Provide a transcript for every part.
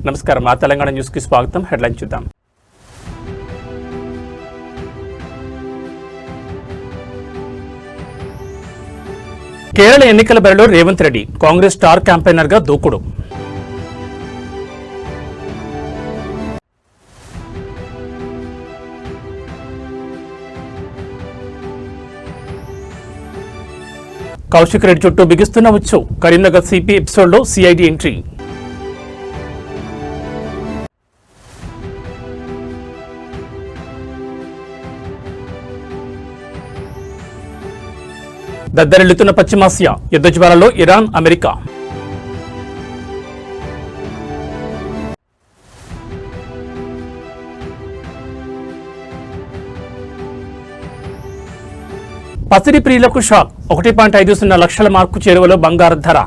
నమస్కారం, మా తెలంగాణ న్యూస్ కి స్వాగతం. హెడ్లైన్ చూద్దాం. కేరళ ఎన్నికల బరిలో రేవంత్ రెడ్డి కాంగ్రెస్ స్టార్ క్యాంపెయినర్ గా దూకుడు. కౌశిక్ రెడ్డి చుట్టూ బిగిస్తున్న ఉచ్చు. కరీంనగర్ సిపి ఎపిసోడ్లో సిఐడి ఎంట్రీ. దద్దరిల్లుతున్న పశ్చిమాసియా యుద్ధ జ్వాలలో ఇరాన్, అమెరికా. పసిడి ప్రియులకు షాక్. 1.50 లక్షల మార్కు చేరువలో బంగారు ధర.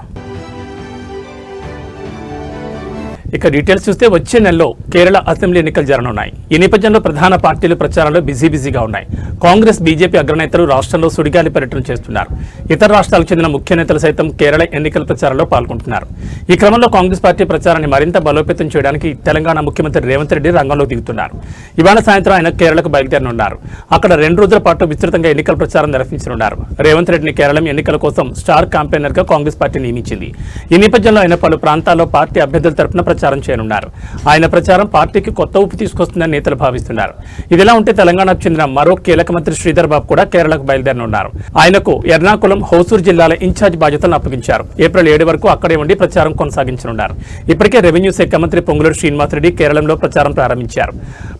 ఇక డీటెయిల్స్ చూస్తే వచ్చే నెలలో కేరళ అసెంబ్లీ ఎన్నికలు జరగనున్నాయి. ఈ నేపథ్యంలో ప్రధాన పార్టీలు ప్రచారంలో బిజీగా ఉన్నాయి. కాంగ్రెస్, బీజేపీ అగ్రనేతలు రాష్ట్రంలో సుడిగాలి పర్యటన చేస్తున్నారు. ఇతర రాష్ట్రాలకు చెందిన ముఖ్య నేతలు సైతం కేరళ ఎన్నికల ప్రచారంలో పాల్గొంటున్నారు. ఈ క్రమంలో కాంగ్రెస్ పార్టీ ప్రచారాన్ని మరింత బలోపేతం చేయడానికి తెలంగాణ ముఖ్యమంత్రి రేవంత్ రెడ్డి రంగంలో దిగుతున్నారు. ఇవాళ సాయంత్రం ఆయన కేరళకు బయలుదేరనున్నారు. అక్కడ 2 రోజుల పాటు విస్తృతంగా ఎన్నికల ప్రచారం నిర్వహించనున్నారు. రేవంత్ రెడ్డిని కేరళం ఎన్నికల కోసం స్టార్ క్యాంపెయినర్ గా కాంగ్రెస్ పార్టీ నియమించింది. ఈ నేపథ్యంలో ఆయన పలు ప్రాంతాల్లో పార్టీ అభ్యర్థుల తరపున ప్రచారం చేయనున్నారు. ఆయన ప్రచారం పార్టీకి కొత్త ఊపు తీసుకొస్తుందని నేతలు భావిస్తున్నారు. ఇదిలా ఉంటే తెలంగాణకు చెందిన మరో కీలక మంత్రి శ్రీధర్ బాబు కూడా కేరళకు బయలుదేరనున్నారు. ఆయనకు ఎర్నాకుళం, హోసూర్ జిల్లాల ఇన్ఛార్జ్ బాధ్యతలను అప్పగించారు. ఏప్రిల్ 7 వరకు అక్కడే ఉండి ప్రచారం కొనసాగించనున్నారు. ఇప్పటికే రెవెన్యూ శాఖ మంత్రి పొంగులేటి శ్రీనివాసరెడ్డి కేరళంలో ప్రచారం ప్రారంభించారు.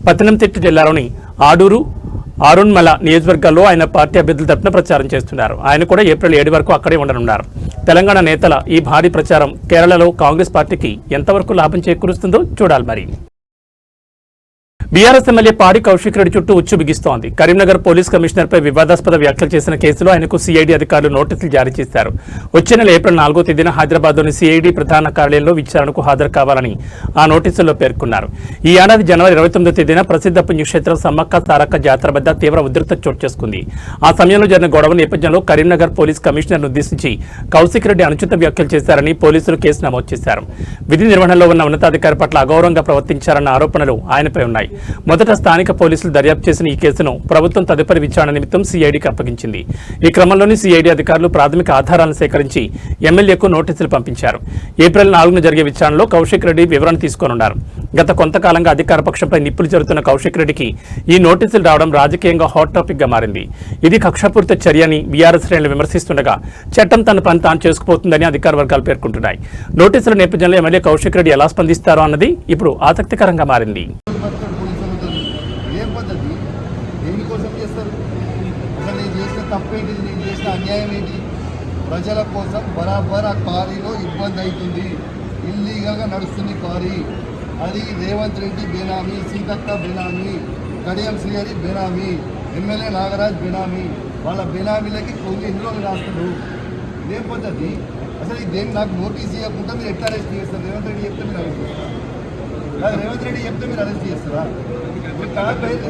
పతనంతిట్ట జిల్లాలోని ఆడూరు, ఆరుణ్మల నియోజకవర్గాల్లో ఆయన పార్టీ అభ్యర్థుల తరపున ప్రచారం చేస్తున్నారు. ఆయన కూడా ఏప్రిల్ 7 వరకు అక్కడే ఉండనున్నారు. తెలంగాణ నేతల ఈ భారీ ప్రచారం కేరళలో కాంగ్రెస్ పార్టీకి ఎంతవరకు లాభం చేకూరుస్తుందో చూడాలి. మరి బీఆర్ఎస్ ఎమ్మెల్యే పాడి కౌశిక్ రెడ్డి చుట్టూ ఉచ్చు బిగిస్తోంది. కరీంనగర్ పోలీస్ కమిషనర్పై వివాదాస్పద వ్యాఖ్యలు చేసిన కేసులో ఆయనకు సిఐడి అధికారులు నోటీసులు జారీ చేశారు. వచ్చే నెల ఏప్రిల్ 4వ తేదీన హైదరాబాద్లోని సిఐడి ప్రధాన కార్యాలయంలో విచారణకు హాజరు కావాలని ఆ నోటీసుల్లో పేర్కొన్నారు. ఈ ఏడాది జనవరి 29వ తేదీన ప్రసిద్ధ పుణ్యక్షేత్రం సమ్మక్క సారక్క జాతర వద్ద తీవ్ర ఉద్రిక్తత చోటు చేసుకుంది. ఆ సమయంలో జరిగిన గొడవ నేపథ్యంలో కరీంనగర్ పోలీస్ కమిషనర్ను ఉద్దేశించి కౌశిక్ రెడ్డి అనుచిత వ్యాఖ్యలు చేశారని పోలీసులు కేసు నమోదు చేశారు. విధి నిర్వహణలో ఉన్న ఉన్నతాధికారి పట్ల అగౌరవంగా ప్రవర్తించారన్న ఆరోపణలు ఆయనపై ఉన్నాయి. మొదట స్థానిక పోలీసులు దర్యాప్తు చేసిన ఈ కేసును ప్రభుత్వం తదుపరి విచారణ నిమిత్తం సిఐడికి అప్పగించింది. ఈ క్రమంలోని సిఐడి అధికారులు ప్రాథమిక ఆధారాలను సేకరించి ఎమ్మెల్యేకు నోటీసులు పంపించారు. ఏప్రిల్ 4న జరిగే విచారణలో కౌశిక్ రెడ్డి వివరణ తీసుకోనున్నారు. గత కొంతకాలంగా అధికార పక్షంపై నిప్పులు జరుగుతున్న కౌశిక్ రెడ్డికి ఈ నోటీసులు రావడం రాజకీయంగా హాట్ టాపిక్ గా మారింది. ఇది కక్షపూరిత చర్య అని బీఆర్ఎస్ శ్రేణులు విమర్శిస్తుండగా చట్టం తన పని తాను చేసుకుపోతుందని అధికార వర్గాలు పేర్కొంటున్నాయి. నోటీసుల నేపథ్యంలో ఎమ్మెల్యే కౌశిక్ రెడ్డి ఎలా స్పందిస్తారో అన్నది ఇప్పుడు ఆసక్తికరంగా మారింది. తప్పేంటి, నేను చేసిన అన్యాయం ఏంటి? ప్రజల కోసం బరాబర్ ఆ క్వారీలో ఇబ్బంది అవుతుంది. ఇల్లీగల్గా నడుస్తుంది క్వారీ. అది రేవంత్ రెడ్డి బేనామీ, సీతక్క బేనామీ, కడియం శ్రీహరి బేనామీ, ఎమ్మెల్యే నాగరాజ్ బేనామీ. వాళ్ళ బేనామీలకి కొన్ని ఎన్ని రోజులు రాస్తున్నారు. ఇదేం పద్ధతి? అసలు ఇదేం నాకు నోటీస్ ఇవ్వకుండా మీరు ఎట్లా అరెస్ట్ చేస్తారు? రేవంత్ రెడ్డి చెప్తే మీరు అరెస్ట్ చేస్తారు. రేవంత్ రెడ్డి చెప్తే మీరు అరెస్ట్ చేస్తారా?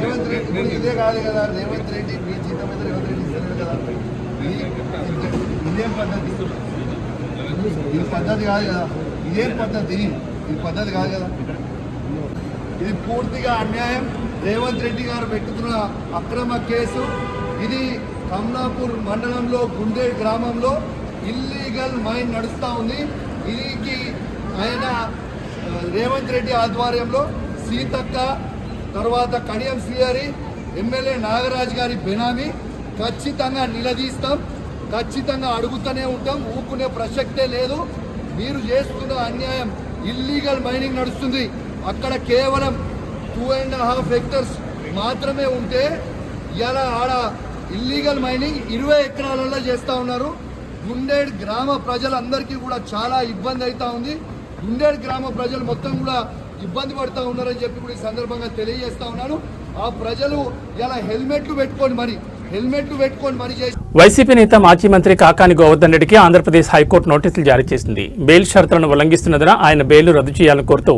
రేవంత్ రెడ్డి ఇదే కాదు కదా. రేవంత్ రెడ్డి మీ జీతం మీద రేవంత్ రెడ్డి ఇస్తారు కదా. ఇదేం పద్ధతి? ఇది పద్ధతి కాదు కదా. ఇదేం పద్ధతి? ఇది పద్ధతి కాదు కదా. ఇది పూర్తిగా అన్యాయం. రేవంత్ రెడ్డి గారు పెట్టుకున్న అక్రమ కేసు ఇది. కమలాపూర్ మండలంలో గుండె గ్రామంలో ఇల్లీగల్ మైన్ నడుస్తూ ఉంది. ఇది ఆయన రేవంత్ రెడ్డి ఆధ్వర్యంలో సీతక్క, తర్వాత కడియం శ్రీహరి, ఎమ్మెల్యే నాగరాజ్ గారి బెనామీ. ఖచ్చితంగా నిలదీస్తాం, ఖచ్చితంగా అడుగుతూనే ఉంటాం. ఊపుకునే ప్రసక్తే లేదు. మీరు చేస్తున్న అన్యాయం. ఇల్లీగల్ మైనింగ్ నడుస్తుంది అక్కడ. కేవలం 2.5 హెక్టర్స్ మాత్రమే ఉంటే ఇలా ఆడ ఇల్లీగల్ మైనింగ్ 20 ఎకరాలలో చేస్తూ ఉన్నారు. గుండేడ్ గ్రామ ప్రజలందరికీ కూడా చాలా ఇబ్బంది అవుతూ ఉంది. గుండేడ్ గ్రామ ప్రజలు మొత్తం కూడా ఇబ్బంది పడుతూ ఉన్నారని చెప్పి కూడా ఈ సందర్భంగా తెలియజేస్తా ఉన్నాను. ఆ ప్రజలు ఇలా హెల్మెట్లు పెట్టుకొని మరి వైసీపీ నేత మాజీ మంత్రి కాకాని గోవర్ధన్ రెడ్డికి ఆంధ్రప్రదేశ్ హైకోర్టు నోటీసులు జారీ చేసింది. బెయిల్ షరతులను ఉల్లంఘిస్తున్నందున ఆయన బెయిల్ రద్దు చేయాలని కోరుతూ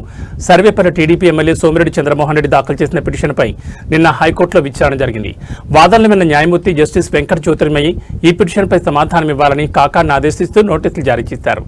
సర్వేపల్లి టీడీపీ ఎమ్మెల్యే సోమిరెడ్డి చంద్రమోహన్ రెడ్డి దాఖలు చేసిన పిటిషన్పై నిన్న హైకోర్టులో విచారణ జరిగింది. వాదనలు విన్న న్యాయమూర్తి జస్టిస్ వెంకట జ్యోతిర్మయి ఈ పిటిషన్పై సమాధానం ఇవ్వాలని కాకాని ఆదేశిస్తూ నోటీసులు జారీ చేశారు.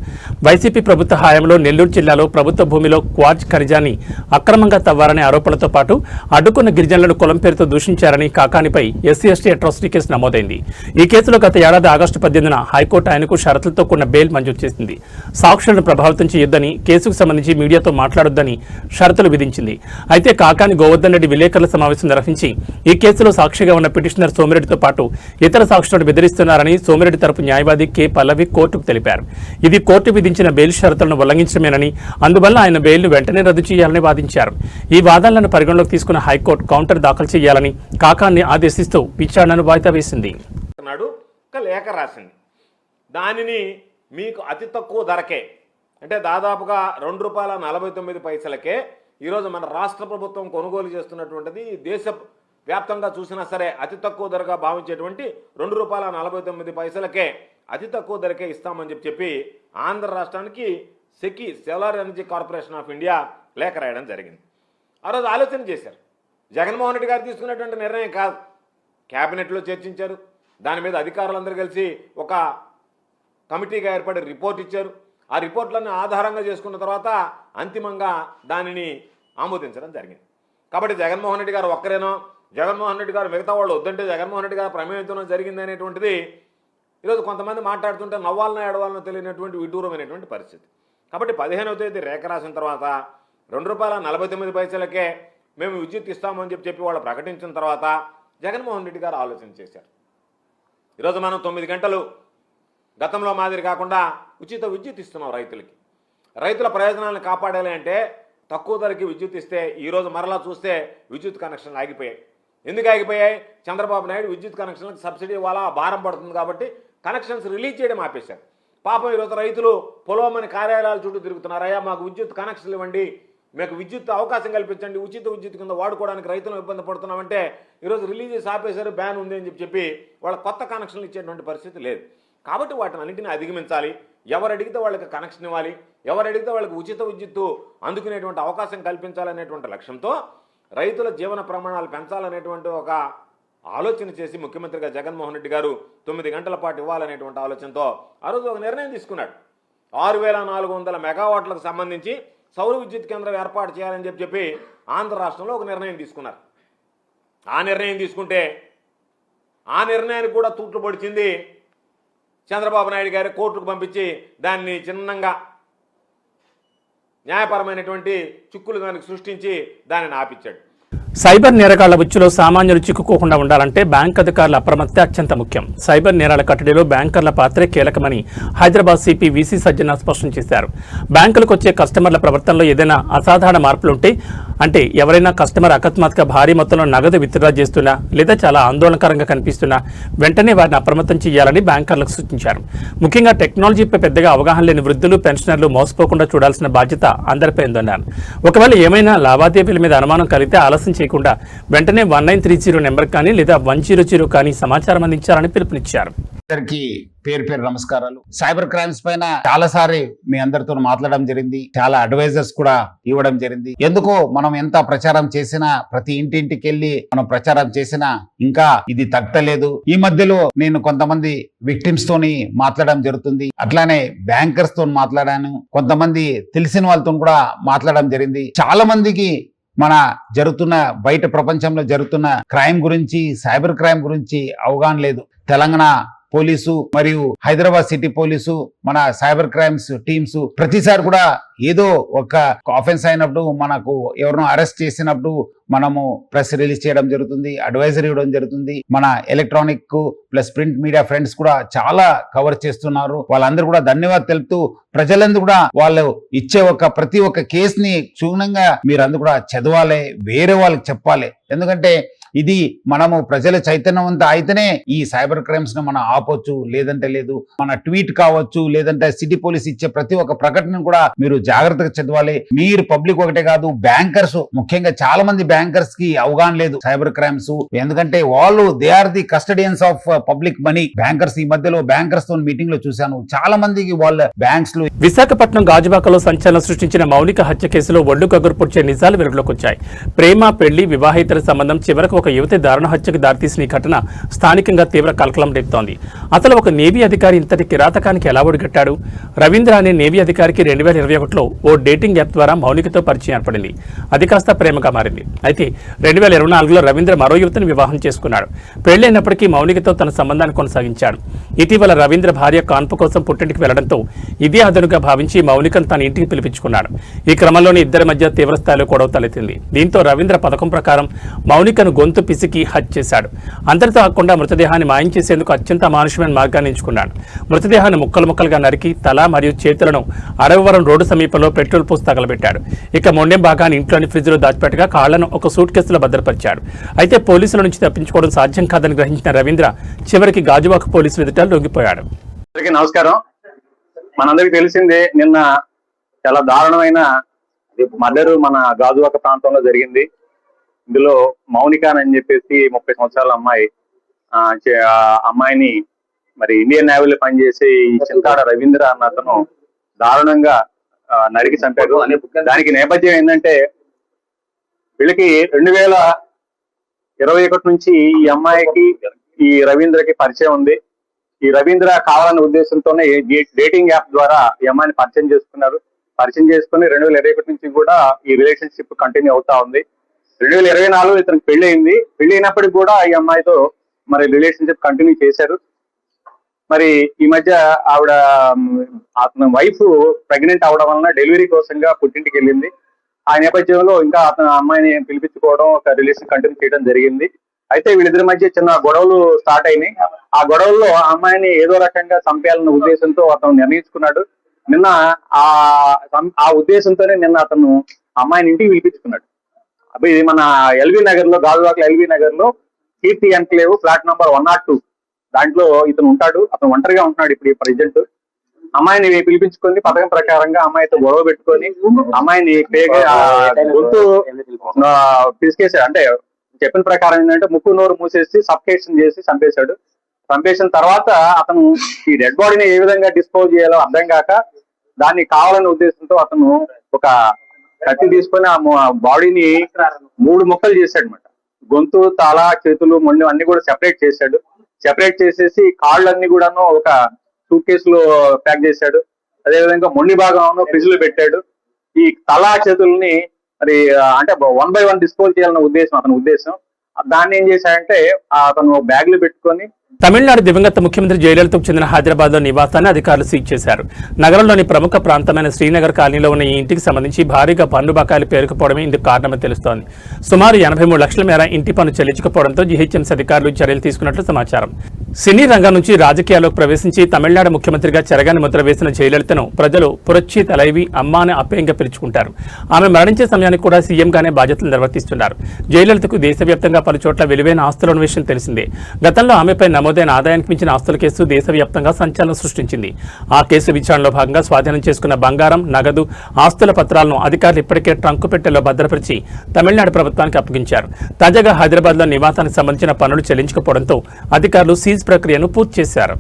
వైసీపీ ప్రభుత్వ హయాంలో నెల్లూరు జిల్లాలో ప్రభుత్వ భూమిలో క్వార్జ్ ఖనిజాన్ని అక్రమంగా తవ్వారనే ఆరోపణలతో పాటు అడ్డుకున్న గిరిజనులను కులం పేరుతో దూషించారని కాకానిపై ఎస్సీ ఎస్టీ అట్రాసిటీ కేసు నమోదైంది. ఈ కేసులో గత ఏడాది ఆగస్టు 18న హైకోర్టు ఆయనకు షరతులతో కూడిన బెయిల్ మంజూరు చేసింది. సాక్షులను ప్రభావితం చేయొద్దని, కేసుకు సంబంధించి మీడియాతో మాట్లాడొద్దని షరతులు విధించింది. అయితే కాకాని గోవర్ధన్ రెడ్డి విలేకరుల సమావేశం నిర్వహించి ఈ కేసులో సాక్షిగా ఉన్న పిటిషనర్ సోమిరెడ్డితో పాటు ఇతర సాక్షులను బెదిరిస్తున్నారని సోమిరెడ్డి తరపు న్యాయవాది కె పల్లవి కోర్టుకు తెలిపారు. ఇది కోర్టు విధించిన బెయిల్ షరతులను ఉల్లంఘించడమేనని, అందువల్ల ఆయన బెయిల్ను వెంటనే రద్దు చేయాలని వాదించారు. ఈ వాదనలను పరిగణలోకి తీసుకున్న హైకోర్టు కౌంటర్ దాఖలు చేయాలని కాకాన్ని ఆదేశిస్తూ విచారణను వాయిదా వేసింది. ఒక లేఖ రాసింది. దానిని మీకు అతి తక్కువ ధరకే, అంటే దాదాపుగా ₹2.49 ఈరోజు మన రాష్ట్ర ప్రభుత్వం కొనుగోలు చేస్తున్నటువంటిది. దేశ వ్యాప్తంగా చూసినా సరే అతి తక్కువ ధరగా భావించేటువంటి ₹2.49 అతి తక్కువ ధరకే ఇస్తామని చెప్పి ఆంధ్ర రాష్ట్రానికి సెకి solar energy corporation of India లేఖ రాయడం జరిగింది. ఆ రోజు ఆలోచన చేశారు. జగన్మోహన్ రెడ్డి గారు తీసుకున్నటువంటి నిర్ణయం కాదు, క్యాబినెట్లో చర్చించారు. దాని మీద అధికారులందరూ కలిసి ఒక కమిటీగా ఏర్పడి రిపోర్ట్ ఇచ్చారు. ఆ రిపోర్ట్లను ఆధారంగా చేసుకున్న తర్వాత అంతిమంగా దానిని ఆమోదించడం జరిగింది. కాబట్టి జగన్మోహన్ రెడ్డి గారు ఒక్కరేనో, జగన్మోహన్ రెడ్డి గారు మిగతా వాళ్ళు వద్దంటే జగన్మోహన్ రెడ్డి గారు ప్రమేయంతో జరిగింది అనేటువంటిది ఈరోజు కొంతమంది మాట్లాడుతుంటే నవ్వాలనో ఏడవాలనో తెలియనటువంటి విడ్డూరమైనటువంటి పరిస్థితి. కాబట్టి 15వ తేదీ రేఖ రాసిన తర్వాత ₹2.49 మేము విద్యుత్ ఇస్తామని చెప్పి వాళ్ళు ప్రకటించిన తర్వాత జగన్మోహన్ రెడ్డి గారు ఆలోచన చేశారు. ఈరోజు మనం 9 గంటలు గతంలో మాదిరి కాకుండా ఉచిత విద్యుత్ ఇస్తున్నాం రైతులకి. రైతుల ప్రయోజనాలను కాపాడాలి అంటే తక్కువ ధరకి విద్యుత్ ఇస్తే ఈరోజు మరలా చూస్తే విద్యుత్ కనెక్షన్లు ఆగిపోయాయి. ఎందుకు ఆగిపోయాయి? చంద్రబాబు నాయుడు విద్యుత్ కనెక్షన్లకు సబ్సిడీ ఇవ్వాలా, భారం పడుతుంది కాబట్టి కనెక్షన్స్ రిలీజ్ చేయడం ఆపేశారు. పాపం ఈరోజు రైతులు పొలమని కార్యాలయాల చుట్టూ తిరుగుతున్నారు. అయ్యా మాకు విద్యుత్ కనెక్షన్లు ఇవ్వండి, మీకు విద్యుత్ అవకాశం కల్పించండి, ఉచిత విద్యుత్ కింద వాడుకోవడానికి రైతులను ఇబ్బంది పడుతున్నామంటే ఈరోజు రిలీజ్ చేసి ఆపేశారు, బ్యాన్ ఉంది అని చెప్పి వాళ్ళ కొత్త కనెక్షన్లు ఇచ్చేటువంటి పరిస్థితి లేదు. కాబట్టి వాటిని అన్నింటినీ అధిగమించాలి. ఎవరు అడిగితే వాళ్ళకి కనెక్షన్ ఇవ్వాలి, ఎవరు అడిగితే వాళ్ళకి ఉచిత విద్యుత్తు అందుకునేటువంటి అవకాశం కల్పించాలనేటువంటి లక్ష్యంతో రైతుల జీవన ప్రమాణాలు పెంచాలనేటువంటి ఒక ఆలోచన చేసి ముఖ్యమంత్రిగా జగన్మోహన్ రెడ్డి గారు 9 గంటల పాటు ఇవ్వాలనేటువంటి ఆలోచనతో ఆ రోజు ఒక నిర్ణయం తీసుకున్నాడు. 6400 మెగావాట్లకు సంబంధించి సౌర విద్యుత్ కేంద్రం ఏర్పాటు చేయాలని చెప్పి ఆంధ్ర రాష్ట్రంలో ఒక నిర్ణయం తీసుకున్నారు. ఆ నిర్ణయం తీసుకుంటే ఆ నిర్ణయానికి కూడా తూట్లు పొడిచింది చంద్రబాబు నాయుడు గారి కోర్టుకు పంపించి దాన్ని చిన్నంగా న్యాయపరమైనటువంటి చిక్కులు దానికి సృష్టించి దానిని ఆపించాడు. సైబర్ నేరగాళ్ల ఉచ్చులో సామాన్యులు చిక్కుకోకుండా ఉండాలంటే బ్యాంక్ అధికారుల అప్రమత్త అత్యంత ముఖ్యం. సైబర్ నేరాల కట్టడిలో బ్యాంకర్ల పాత్రే కీలకమని హైదరాబాద్ సిపి విసి సజ్జన స్పష్టం చేశారు. బ్యాంకులకు వచ్చే కస్టమర్ల ప్రవర్తనలో ఏదైనా అసాధారణ మార్పులుంటే, అంటే ఎవరైనా కస్టమర్ అకస్మాత్తుగా భారీ మొత్తంలో నగదు విత్డ్రా చేస్తున్నా లేదా చాలా ఆందోళనకరంగా కనిపిస్తున్నా వెంటనే వారిని అప్రమత్తం చేయాలని బ్యాంకర్లకు సూచించారు. ముఖ్యంగా టెక్నాలజీపై పెద్దగా అవగాహన లేని వృద్ధులు, పెన్షనర్లు మోసపోకుండా చూడాల్సిన బాధ్యత అందరిపై ఉందన్నారు. ఒకవేళ ఏమైనా లావాదేవీల మీద అనుమానం కలిగితే ఆలస్యం చేయకుండా వెంటనే 1930 నెంబర్ కానీ లేదా 100 కానీ సమాచారం అందించాలని పిలుపునిచ్చారు. అందరికీ పేరు పేరు నమస్కారాలు. సైబర్ క్రైమ్స్ పైన చాలాసారి మీ అందరితో మాట్లాడడం జరిగింది, చాలా అడ్వైజర్స్ కూడా ఇవ్వడం జరిగింది. ఎందుకో మనం ఎంత ప్రచారం చేసినా, ప్రతి ఇంటింటికి వెళ్ళి మనం ప్రచారం చేసినా ఇంకా ఇది తగ్గలేదు. ఈ మధ్యలో నేను కొంతమంది విక్టిమ్స్ తోని మాట్లాడడం జరుగుతుంది, అట్లానే బ్యాంకర్స్ తో మాట్లాడాను, కొంతమంది తెలిసిన వాళ్ళతో కూడా మాట్లాడడం జరిగింది. చాలా మందికి మన జరుగుతున్న బయట ప్రపంచంలో జరుగుతున్న క్రైమ్ గురించి, సైబర్ క్రైమ్ గురించి అవగాహన లేదు. తెలంగాణ పోలీసు మరియు హైదరాబాద్ సిటీ పోలీసు, మన సైబర్ క్రైమ్స్ టీమ్స్ ప్రతిసారి కూడా ఏదో ఒక ఆఫెన్స్ అయినప్పుడు, మనకు ఎవరినో అరెస్ట్ చేసినప్పుడు మనము ప్రెస్ రిలీజ్ చేయడం జరుగుతుంది, అడ్వైజరీ ఇవ్వడం జరుగుతుంది. మన electronic plus print media friends కూడా చాలా కవర్ చేస్తున్నారు. వాళ్ళందరూ కూడా ధన్యవాదాలు తెలుపుతూ ప్రజలందరూ కూడా వాళ్ళు ఇచ్చే ప్రతి ఒక్క కేసుని క్షుణ్ణంగా మీరందరూ కూడా చదవాలి, వేరే వాళ్ళకి చెప్పాలి. ఎందుకంటే ఇది మనము ప్రజల చైతన్యవంతం అయితేనే ఈ సైబర్ క్రైమ్స్ ను మనం ఆపొచ్చు, లేదంటే లేదు. మన ట్వీట్ కావచ్చు, లేదంటే సిటీ పోలీస్ ఇచ్చే ప్రతి ఒక్క ప్రకటన కూడా మీరు జాగ్రత్తగా చదవాలి. మీరు పబ్లిక్ ఒకటే కాదు, బ్యాంకర్స్ ముఖ్యంగా చాలా మంది బ్యాంకర్స్ కి అవగాహన లేదు సైబర్ క్రైమ్స్. ఎందుకంటే వాళ్ళు they are the custodians of public money. Bankers ఈ మధ్యలో బ్యాంకర్స్ తో మీటింగ్ లో చూశాను, చాలా మందికి వాళ్ళ బ్యాంక్స్ లో. విశాఖపట్నం గాజువాకలో సంచలనం సృష్టించిన మౌనిక హత్య కేసులో ఒళ్ళు కగురు పొడిచే నిజాలు వెలుగులోకి వచ్చాయి. ప్రేమ, పెళ్లి, వివాహేతర సంబంధం చివరకు ఒక యువతి దారుణ హత్యకు దారితీసిన ఈ ఘటన స్థానికంగా తీవ్ర కలకలం రేపుతోంది. అసలు ఒక నేవీ అధికారి ఇంతటి కిరాతకానికి ఎలా ఒడిగట్టాడు? రవీంద్ర అనే నేవీ అధికారికి 2021లో ఓ డేటింగ్ యాప్ ద్వారా మౌనికతో పరిచయం ఏర్పడింది. అది కాస్త ప్రేమగా మారింది. అయితే 2024లో రవీంద్ర మరో యువతిని వివాహం చేసుకున్నాడు. పెళ్లైనప్పటికీ మౌనికతో తన సంబంధాన్ని కొనసాగించాడు. ఇటీవల రవీంద్ర భార్య కాన్పు కోసం పుట్టింటికి వెళ్లడంతో ఇదే అదనుగా భావించి మౌనికను తన ఇంటికి పిలిపించుకున్నాడు. ఈ క్రమంలోనే ఇద్దరి మధ్య తీవ్రస్థాయిలో గొడవ తలెత్తింది. దీంతో రవీంద్ర పథకం ప్రకారం మౌనికను గొంతు పిసికి హత్య చేశాడు. అంతటితో కాకుండా మృతదేహాన్ని మాయం చేసేందుకు అత్యంత అమానుషమైన మార్గాన్ని ఎంచుకున్నాడు. మృతదేహాన్ని ముక్కలు ముక్కలుగా నరికి తల మరియు చేతులను అడవివరం రోడ్డు సమీపంలో పెట్రోల్ పోసి తగలబెట్టాడు. ఇక మొండెం భాగాన్ని ఇంట్లోని ఫ్రిడ్జ్లో దాచిపెట్టగా కాళ్లను ఒక సూట్ కేసులో భద్రపరిచాడు. అయితే పోలీసుల నుంచి తప్పించుకోవడం సాధ్యం కాదని గ్రహించిన రవీంద్ర చివరికి గాజువాక పోలీసులు ఎదుట లొంగిపోయాడు. నమస్కారం. మనందరికీ తెలిసిందే, నిన్న చాలా దారుణమైన మర్డర్ మన గాజువాక ప్రాంతంలో జరిగింది. ఇందులో మౌనిక అని చెప్పేసి 30 సంవత్సరాల అమ్మాయిని మరి ఇండియన్ నేవీలో పనిచేసే ఈ చింతాడ రవీంద్ర అన్న అతను దారుణంగా నరికి చంపాడు. దానికి నేపథ్యం ఏంటంటే, వీళ్ళకి 2021 నుంచి ఈ అమ్మాయికి ఈ రవీంద్రకి పరిచయం ఉంది. ఈ రవీంద్ర కావాలనే ఉద్దేశంతోనే డేటింగ్ యాప్ ద్వారా ఈ అమ్మాయిని పరిచయం చేసుకున్నారు. పరిచయం చేసుకుని 2021 నుంచి కూడా ఈ రిలేషన్షిప్ కంటిన్యూ అవుతా ఉంది. 2024 ఇతనికి పెళ్లి అయింది. పెళ్లి అయినప్పటికీ కూడా ఈ అమ్మాయితో మరి రిలేషన్షిప్ కంటిన్యూ చేశారు. మరి ఈ మధ్య ఆవిడ అతని వైఫ్ ప్రెగ్నెంట్ అవడం వలన డెలివరీ కోసంగా పుట్టింటికి వెళ్ళింది. ఆ నేపథ్యంలో ఇంకా అతను అమ్మాయిని పిలిపించుకోవడం, ఒక రిలేషన్ కంటిన్యూ చేయడం జరిగింది. అయితే వీళ్ళిద్దరి మధ్య చిన్న గొడవలు స్టార్ట్ అయినాయి. ఆ గొడవల్లో ఆ అమ్మాయిని ఏదో రకంగా చంపేయాలన్న ఉద్దేశంతో అతను నిర్ణయించుకున్నాడు. నిన్న ఆ ఉద్దేశంతోనే నిన్న అతను అమ్మాయిని ఇంటికి పిలిపించుకున్నాడు. అప్పుడు ఇది మన ఎల్బీ నగర్ లో, గాజువాక ఎల్బీ నగర్ లో కీర్తి ఎన్క్లేవ్ ఫ్లాట్ నంబర్ 102 దాంట్లో ఇతను ఉంటాడు. అతను ఒంటరిగా ఉంటున్నాడు ఇప్పుడు ప్రెసిడెంట్. అమ్మాయిని పిలిపించుకొని పథకం ప్రకారంగా అమ్మాయితో గొడవ పెట్టుకొని అమ్మాయిని గొంతు పిసికేసాడు. అంటే చెప్పిన ప్రకారం ఏంటంటే ముక్కు నోరు మూసేసి సఫకేషన్ చేసి చంపేశాడు. చంపేసిన తర్వాత అతను ఈ డెడ్ బాడీని ఏ విధంగా డిస్పోజ్ చేయాలో అర్థం కాక దాన్ని కావాలనే ఉద్దేశంతో అతను ఒక కత్తి తీసుకొని ఆ బాడీని 3 ముక్కలు చేశాడు అనమాట. గొంతు, తల, చేతులు, మొండి అన్ని కూడా సెపరేట్ చేశాడు. సెపరేట్ చేసేసి కాళ్ళన్నీ కూడాను ఒక సూట్ కేసులో ప్యాక్ చేశాడు. అదేవిధంగా మొండి భాగం ఫ్రిడ్జ్ లో పెట్టాడు. ఈ తల, చేతుల్ని మరి అంటే 1 by 1 డిస్పోజ్ చేయాలన్న ఉద్దేశం అతని ఉద్దేశం. దాన్ని ఏం చేశాడంటే అతను బ్యాగ్ లో పెట్టుకొని తమిళనాడు దివంగత ముఖ్యమంత్రి జయలలితకు చెందిన హైదరాబాద్ లో నివాసాన్ని అధికారులు సీజ్ చేశారు. నగరంలోని ప్రముఖ ప్రాంతమైన శ్రీనగర్ కాలనీలో ఉన్న ఈ ఇంటికి సంబంధించి భారీగా పన్ను బకాయిలు పేరుకుపోవడమే ఇందుకు కారణమని తెలుస్తోంది. సుమారు 83 లక్షల మేర ఇంటి పన్ను చెల్లించకపోవడంతో జీహెచ్ఎంసీ అధికారులు చర్యలు తీసుకున్నట్లు సమాచారం. సినీ రంగం నుంచి రాజకీయాల్లోకి ప్రవేశించి తమిళనాడు ముఖ్యమంత్రిగా చెరగాని ముద్ర వేసిన జయలలితను ప్రజలు పురచ్చి తలైవి అమ్మ అని అప్యాయంగా పిలుచుకుంటారు. ఆమె మరణించే సమయానికి కూడా సీఎంగానే బాధ్యతలు నిర్వర్తిస్తున్నారు. జయలలితకు దేశవ్యాప్తంగా పలు చోట్ల విలువైన ఆస్తులు ఉన్న విషయం తెలిసిందే. గతంలో ఆమెపై నమోదైన ఆదాయానికి మించిన ఆస్తుల కేసు దేశవ్యాప్తంగా సంచలనం సృష్టించింది. ఆ కేసు విచారణలో భాగంగా స్వాధీనం చేసుకున్న బంగారం, నగదు, ఆస్తుల పత్రాలను అధికారులు ఇప్పటికే ట్రంకు పెట్టెలో భద్రపరిచి తమిళనాడు ప్రభుత్వానికి అప్పగించారు. తాజాగా హైదరాబాద్ లో నివాసానికి సంబంధించిన పన్నులు చెల్లించకపోవడంతో అధికారులు సీజ్ ప్రక్రియను పూర్తి చేశారు.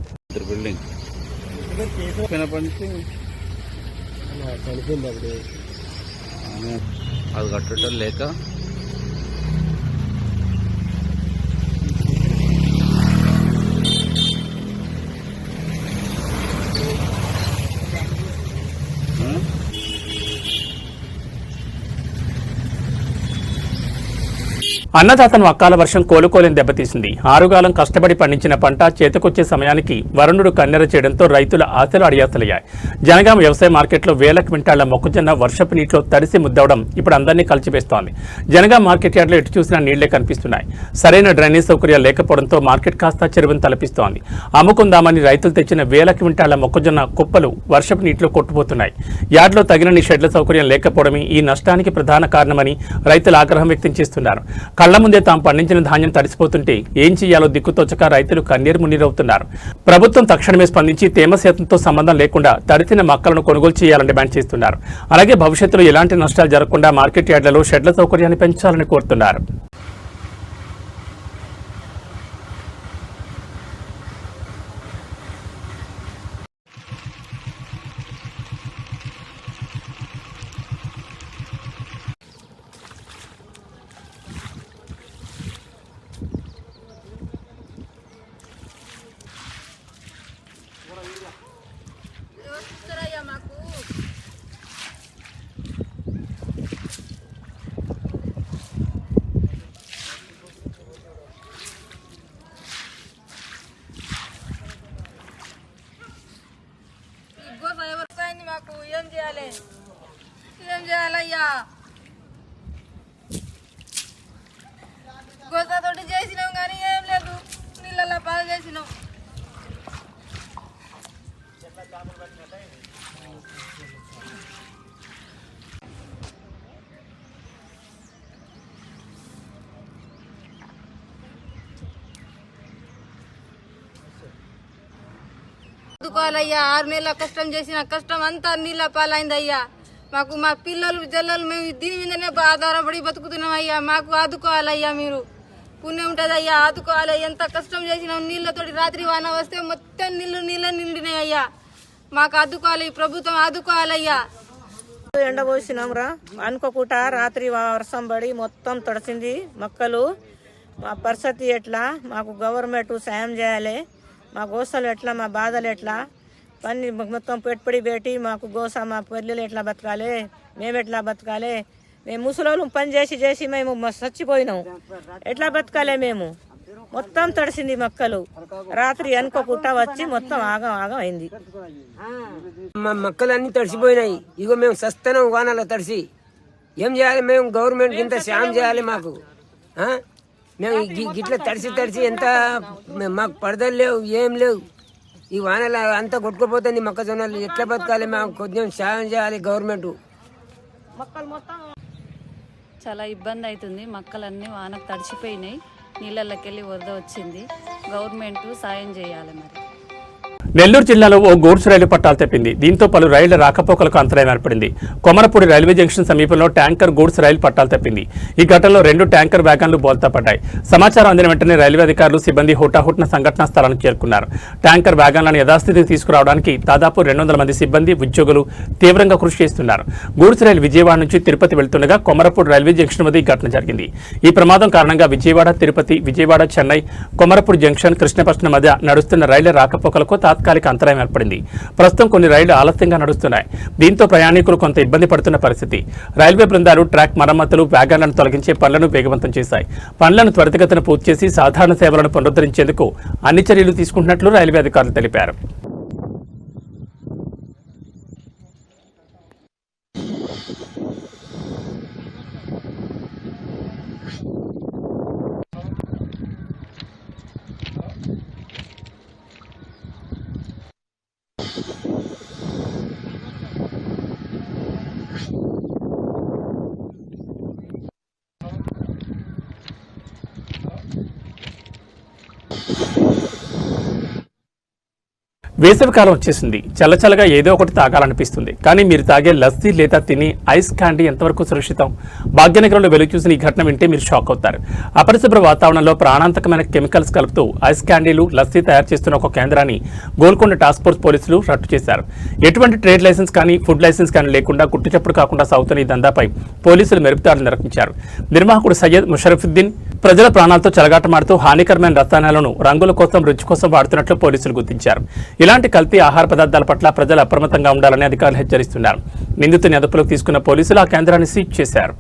అన్నదాతను అకాల వర్షం కోలుకోలేని దెబ్బతీసింది. ఆరుగాలం కష్టపడి పండించిన పంట చేతికొచ్చే సమయానికి వరుణుడు కన్నెర చేయడంతో రైతుల ఆశలు అడియాసలయ్యాయి. జనగామ వ్యవసాయ మార్కెట్లో 1000 క్వింటాళ్ల మొక్కజొన్న వర్షపు నీటిలో తడిసి ముద్దవడం ఇప్పుడు అందరినీ కలిచివేస్తోంది. జనగామ మార్కెట్ యార్డ్లో ఎటు చూసినా నీళ్లే కనిపిస్తున్నాయి. సరైన డ్రైనేజ్ సౌకర్యాలు లేకపోవడంతో మార్కెట్ కాస్త చెరువును తలపిస్తోంది. అమ్ముకుందామని రైతులు తెచ్చిన 1000 క్వింటాళ్ల మొక్కజొన్న కుప్పలు వర్షపు నీటిలో కొట్టుపోతున్నాయి. యార్డ్లో తగినన్ని షెడ్ల సౌకర్యం లేకపోవడమే ఈ నష్టానికి ప్రధాన కారణమని రైతులు ఆగ్రహం వ్యక్తం చేస్తున్నారు. కళ్ల ముందే తాము పండించిన ధాన్యం తడిసిపోతుంటే ఏం చేయాలో దిక్కుతోచక రైతులు కన్నీరు మున్నీరవుతున్నారు. ప్రభుత్వం తక్షణమే స్పందించి తేమ శాతంతో సంబంధం లేకుండా తడిసిన మొక్కలను కొనుగోలు చేయాలని డిమాండ్ చేస్తున్నారు. అలాగే భవిష్యత్తులో ఎలాంటి నష్టాలు జరగకుండా మార్కెట్ యార్డులలో షెడ్ల సౌకర్యాన్ని పెంచాలని కోరుతున్నారు. మాకు ఏం చేయాలయ్యా? గోసాతోటి చేసినాం కానీ ఏం లేదు, నీళ్ళల్లో పాలు చేసినాం. ఆదుకోవాలయ్యా, 6 నెలల కష్టం చేసిన కష్టం అంతా నీళ్ళ పాలైందయ్యా. మాకు మా పిల్లలు జల్లలు మేము దీని మీదనే ఆధారపడి బతుకుతున్నాం అయ్యా. మాకు ఆదుకోవాలయ్యా, మీరు పుణ్యం ఉంటుందయ్యా, ఆదుకోవాలి. ఎంత కష్టం చేసినాం, నీళ్ళతోటి రాత్రి వాన వస్తే మొత్తం నీళ్ళు నిండినాయి అయ్యా. మాకు ఆదుకోవాలి, ప్రభుత్వం ఆదుకోవాలయ్యా. ఎండబోసినాం రా, అనుకోకుండా రాత్రి వర్షం పడి మొత్తం తడిసింది మొక్కలు. మా పరిస్థితి ఎట్లా? మాకు గవర్నమెంట్ సాయం చేయాలి. మా గోసలు ఎట్లా, మా బాధలు ఎట్లా, పని మొత్తం పెట్టుబడి పెట్టి మాకు గోస, మా పిల్లలు ఎట్లా బతకాలి, మేము ఎట్లా బతకాలి? మేము ముసలోళ్ళు పని చేసి మేము చచ్చిపోయినాం, ఎట్లా బతకాలి? మేము మొత్తం తడిసింది మొక్కలు. రాత్రి అనుకోకుండా వచ్చి మొత్తం ఆగం అయింది. మా మొక్కలన్నీ తడిసిపోయినాయి. ఇగో మేము సస్తనం వానాల తడిసి ఏం చేయాలి? మేము గవర్నమెంట్ ఇంత సాయం చేయాలి మాకు. మేము గిట్ల తడిసి ఎంత మాకు పడదలు లేవు, ఏం లేవు. ఈ వానల అంతా కొట్టుకుపోతుంది మొక్కజొన్నలు, ఎట్లా బతకాలి? మాకు కొంచెం సాయం చేయాలి గవర్నమెంట్. చాలా ఇబ్బంది అవుతుంది, మొక్కలన్నీ వానకు తడిచిపోయినాయి, నీళ్ళకి వెళ్ళి వరద వచ్చింది. గవర్నమెంట్ సాయం చేయాలి. మరి నెల్లూరు జిల్లాలో ఓ గూడ్స్ రైలు పట్టాలు తెప్పింది. దీంతో పలు రైళ్ల రాకపోకలకు అంతరాయం ఏర్పడింది. కొమరపూడి రైల్వే జంక్షన్ సమీపంలో ట్యాంకర్ గూడ్స్ రైలు పట్టాలు తెప్పింది. ఈ ఘటనలో 2 ట్యాంకర్ వ్యాగన్లు బోల్తా పడ్డాయి. సమాచారం అందిన వెంటనే రైల్వే అధికారులు, సిబ్బంది హుటాహుటిన సంఘటనా స్థలానికి చేరుకున్నారు. ట్యాంకర్ వ్యాగన్లను యథాస్థితికి తీసుకురావడానికి దాదాపు 200 మంది సిబ్బంది, ఉద్యోగులు తీవ్రంగా కృషి చేస్తున్నారు. గూడ్స్ రైలు విజయవాడ నుంచి తిరుపతి వెళ్తుండగా కొమరపూడి రైల్వే జంక్షన్ వద్ద ఈ ఘటన జరిగింది. ఈ ప్రమాదం కారణంగా విజయవాడ, తిరుపతి, విజయవాడ, చెన్నై, కొమరపూడి జంక్షన్, కృష్ణపట్నం మధ్య నడుస్తున్న రైళ్ల రాకపోకలకు తాత్కాలిక అంతరాయం ఏర్పడింది. ప్రస్తుతం కొన్ని రైళ్లు ఆలస్యంగా నడుస్తున్నాయి. దీంతో ప్రయాణికులు కొంత ఇబ్బంది పడుతున్న పరిస్థితి. రైల్వే బృందాలు ట్రాక్ మరమ్మతులు, వ్యాగన్లను తొలగించే పనులను వేగవంతం చేశాయి. పనులను త్వరితగతిన పూర్తి చేసి సాధారణ సేవలను పునరుద్ధరించేందుకు అన్ని చర్యలు తీసుకుంటున్నట్లు రైల్వే అధికారులు తెలిపారు. వేసవికాలం వచ్చేసింది. చల్లచల్లగా ఏదో ఒకటి తాగాలనిపిస్తుంది. కానీ మీరు తాగే లస్సీ లేదా తిని ఐస్ క్యాండీ ఎంతవరకు సురక్షితం? భాగ్యనగరంలో వెలుగు చూసిన ఈ ఘటన వింటే మీరు షాక్ అవుతారు. అపరిశుభ్ర వాతావరణంలో ప్రాణాంతకమైన కెమికల్స్ కలుపుతూ ఐస్ క్యాండీలు, లస్సీ తయారు చేస్తున్న ఒక కేంద్రాన్ని గోల్కొండ టాస్క్ ఫోర్స్ పోలీసులు రట్టు చేశారు. ఎటువంటి ట్రేడ్ లైసెన్స్ కానీ, ఫుడ్ లైసెన్స్ కానీ లేకుండా గుట్టుచప్పుడు కాకుండా సాగుతున్న ఈ దందాపై పోలీసులు మెరుపుదాడులు నిర్వహించారు. నిర్వాహకుడు సయ్యద్ ముషరఫుద్దీన్ ప్రజల ప్రాణాలతో చెలగాటమాడుతూ హానికరమైన రసాయనాలను రంగుల కోసం, రుచి కోసం వాడుతున్నట్లు పోలీసులు గుర్తించారు. ఇలాంటి కల్తీ ఆహార పదార్థాల పట్ల ప్రజలు అప్రమత్తంగా ఉండాలని అధికారులు హెచ్చరిస్తున్నారు. నిందితుని అదుపులోకి తీసుకున్న పోలీసులు ఆ కేంద్రాన్ని సీజ్ చేశారు.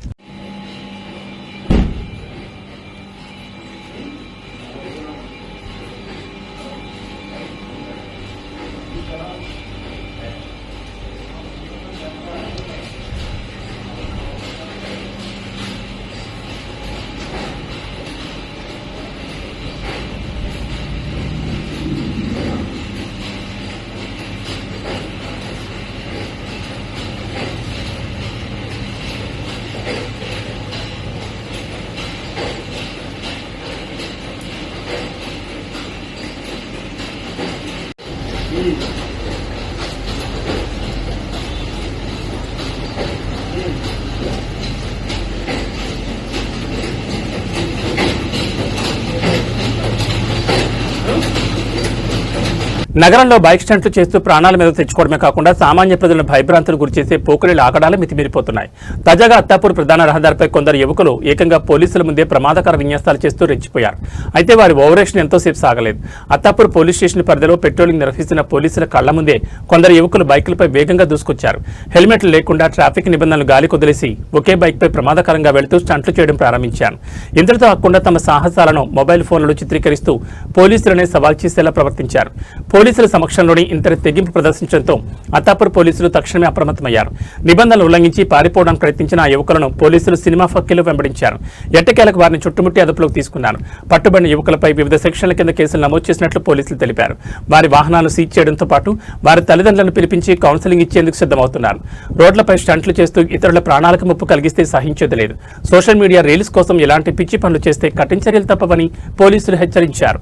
నగరంలో బైక్ స్టంట్లు చేస్తూ ప్రాణాల మీద తెచ్చుకోవడమే కాకుండా సామాన్య ప్రజలను భయభ్రాంతులు గురిచేసే పోకరిల ఆకడాలు మితిమీరిపోతున్నాయి. తాజాగా అత్తాపూర్ ప్రధాన రహదారిపై కొందరు యువకులు ఏకంగా పోలీసుల ముందే ప్రమాదకర విన్యాసాలు చేస్తూ రెచ్చిపోయారు. అయితే వారి ఓవరేషన్ ఎంతోసేపు సాగలేదు. అత్తాపూర్ పోలీస్ స్టేషన్ పరిధిలో పెట్రోలింగ్ నిర్వహిస్తున్న పోలీసుల కళ్ల ముందే కొందరు యువకులు బైకులపై వేగంగా దూసుకొచ్చారు. హెల్మెట్లు లేకుండా ట్రాఫిక్ నిబంధనలు గాలి కొదిలేసి ఒకే బైక్పై ప్రమాదకరంగా వెళుతూ స్టంట్లు చేయడం ప్రారంభించారు. ఇంతటితో కాకుండా తమ సాహసాలను మొబైల్ ఫోన్లలో చిత్రీకరిస్తూ పోలీసులనే సవాల్ చేసేలా ప్రవర్తించారు. పోలీసుల సమక్షంలోని ఇంతటి తెగింపు ప్రదర్శించడంతో అత్తాపూర్ పోలీసులు తక్షణమే అప్రమత్తమయ్యారు. నిబంధనలు ఉల్లంఘించి పారిపోవడానికి ప్రయత్నించిన ఆ యువకులను పోలీసులు సినిమా ఫక్కీలో వెంబడించారు. ఎట్టకేలకు వారిని చుట్టుముట్టి అదుపులోకి తీసుకున్నారు. పట్టుబడిన యువకులపై వివిధ సెక్షన్ల కింద కేసులు నమోదు చేసినట్లు పోలీసులు తెలిపారు. వారి వాహనాలు సీజ్ చేయడంతో పాటు వారి తల్లిదండ్రులను పిలిపించి కౌన్సిలింగ్ ఇచ్చేందుకు సిద్ధమవుతున్నారు. రోడ్లపై స్టంట్లు చేస్తూ ఇతరుల ప్రాణాలకు ముప్పు కలిగిస్తే సహించేది లేదు. సోషల్ మీడియా రీల్స్ కోసం ఎలాంటి పిచ్చి పనులు చేస్తే కఠిన చర్యలు తప్పవని పోలీసులు హెచ్చరించారు.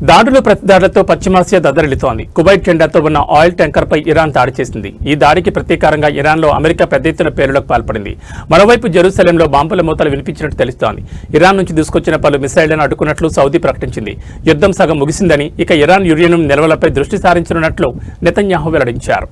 దాడులు ప్రతిదాడులతో పశ్చిమాసియా దద్దరిల్లుతోంది. కువైట్ జెండాతో ఉన్న ఆయిల్ ట్యాంకర్పై ఇరాన్ దాడి చేసింది. ఈ దాడికి ప్రతీకారంగా ఇరాన్లో అమెరికా పెద్ద ఎత్తున పేలులకు పాల్పడింది. మరోవైపు జెరూసలేంలో బాంబుల మూతలు వినిపించినట్టు తెలుస్తోంది. ఇరాన్ నుంచి దూసుకొచ్చిన పలు మిసైళ్లను అడ్డుకున్నట్లు సౌదీ ప్రకటించింది. యుద్ధం సగం ముగిసిందని, ఇక ఇరాన్ యురేనియం నిల్వలపై దృష్టి సారించనున్నట్లు నెతన్యాహు వెల్లడించారు.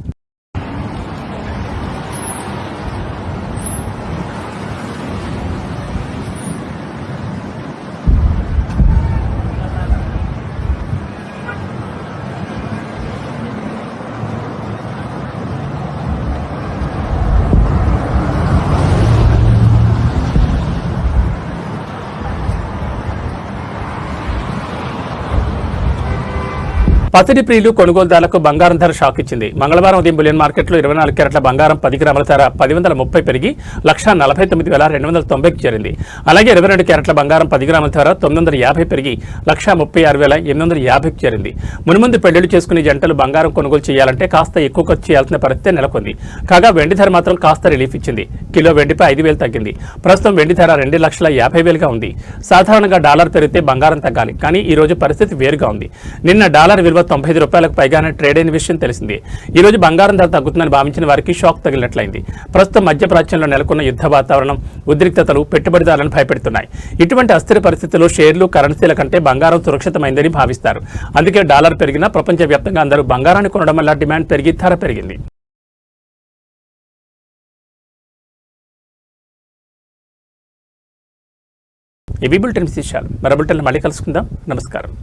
పసిడి ప్రియులు కొనుగోలుదారులకు బంగారం ధర షాక్ ఇచ్చింది. మంగళవారం ఉదయం బులియన్ మార్కెట్లో 24 క్యారెట్ల బంగారం 10 గ్రాముల ధర 1030 పెరిగి 1,49,290కి చేరింది. అలాగే 22 క్యారెట్ల బంగారం 10 గ్రాముల ధర 950 పెరిగి 136,850కి చేరింది. మున్ముందు పెళ్లిళ్లు చేసుకునే జంటలు బంగారం కొనుగోలు చేయాలంటే కాస్త ఎక్కువ ఖర్చు చేయాల్సిన పరిస్థితి నెలకొంది. కాగా వెండి ధర మాత్రం కాస్త రిలీఫ్ ఇచ్చింది. కిలో వెండిపై 5,000 తగ్గింది. ప్రస్తుతం వెండి ధర 2,50,000గా ఉంది. సాధారణంగా డాలర్ పెరిగితే బంగారం తగ్గాలి, కానీ ఈ రోజు పరిస్థితి వేరుగా ఉంది. నిన్న డాలర్ విలువ 95 రూపాయలకు పైగానే ట్రేడ్ అయిన విషయం తెలిసింది. ఈ రోజు బంగారం ధర తగ్గుతుందని భావించిన వారికి షాక్ తగిలినట్లయింది. ప్రస్తుతం మధ్యప్రాచ్యంలో నెలకొన్న యుద్ధ వాతావరణం, ఉద్రిక్తతలు పెట్టుబడిదారులను భయపెడుతున్నాయి. ఇటువంటి అస్థిర పరిస్థితుల్లో షేర్లు, కరెన్సీల కంటే బంగారం సురక్షితమైందని భావిస్తారు. అందుకే డాలర్ పెరిగినా ప్రపంచవ్యాప్తంగా అందరూ బంగారాన్ని కొనడం వల్ల డిమాండ్ పెరిగి ధర పెరిగింది. ఇవి బులెటిన్ విశేషాలు. మరో బులెటిన్లో మళ్ళీ కలుసుకుందాం. నమస్కారం.